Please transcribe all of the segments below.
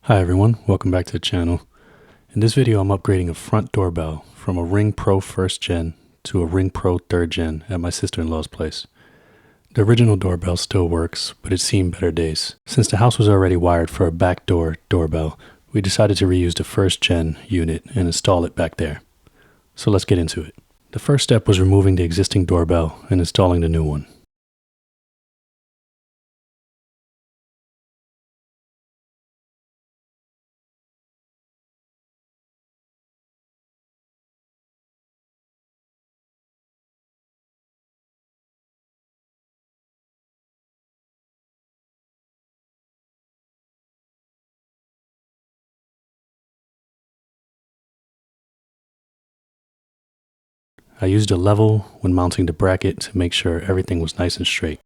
Hi everyone, welcome back to the channel. In this video I'm upgrading a front doorbell from a Ring Pro 1st Gen to a Ring Pro 3rd Gen at my sister-in-law's place. The original doorbell still works, but it's seen better days. Since the house was already wired for a backdoor doorbell, we decided to reuse the 1st Gen unit and install it back there. So let's get into it. The first step was removing the existing doorbell and installing the new one. I used a level when mounting the bracket to make sure everything was nice and straight.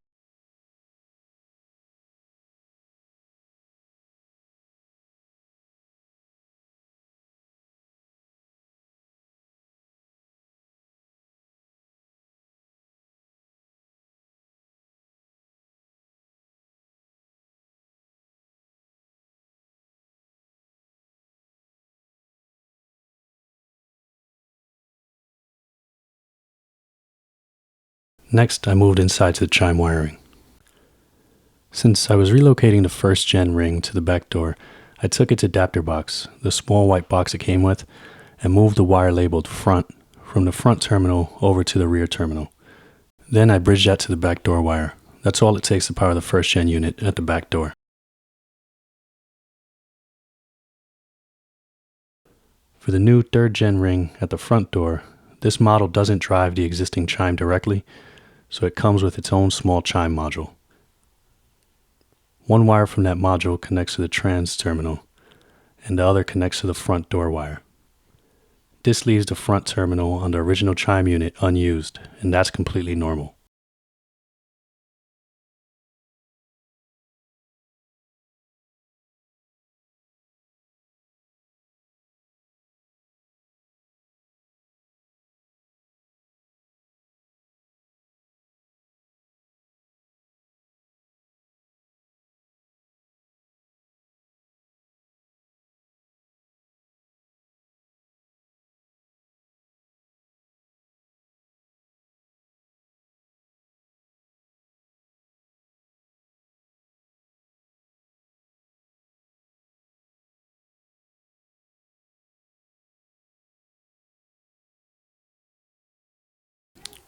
Next, I moved inside to the Chime wiring. Since I was relocating the 1st Gen ring to the back door, I took its adapter box, the small white box it came with, and moved the wire labeled front from the front terminal over to the rear terminal. Then I bridged that to the back door wire. That's all it takes to power the 1st Gen unit at the back door. For the new 3rd Gen ring at the front door, this model doesn't drive the existing Chime directly, so it comes with its own small Chime module. One wire from that module connects to the trans terminal, and the other connects to the front door wire. This leaves the front terminal on the original Chime unit unused, and that's completely normal.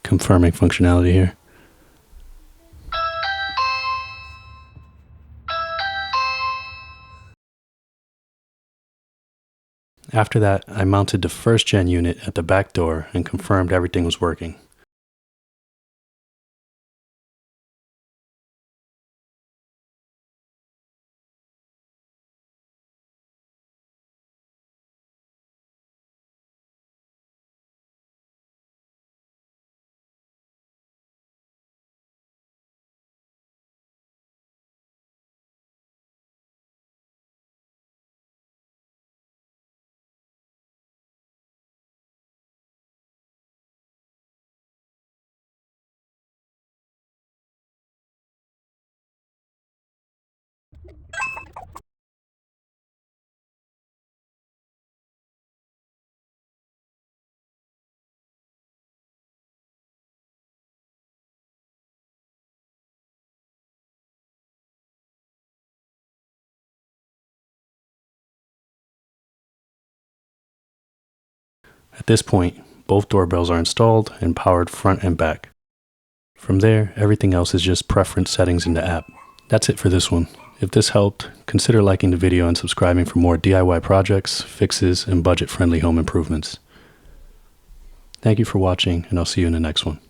Confirming functionality here. After that, I mounted the 1st Gen unit at the back door and confirmed everything was working. At this point, both doorbells are installed and powered front and back. From there, everything else is just preference settings in the app. That's it for this one. If this helped, consider liking the video and subscribing for more DIY projects, fixes, and budget-friendly home improvements. Thank you for watching, and I'll see you in the next one.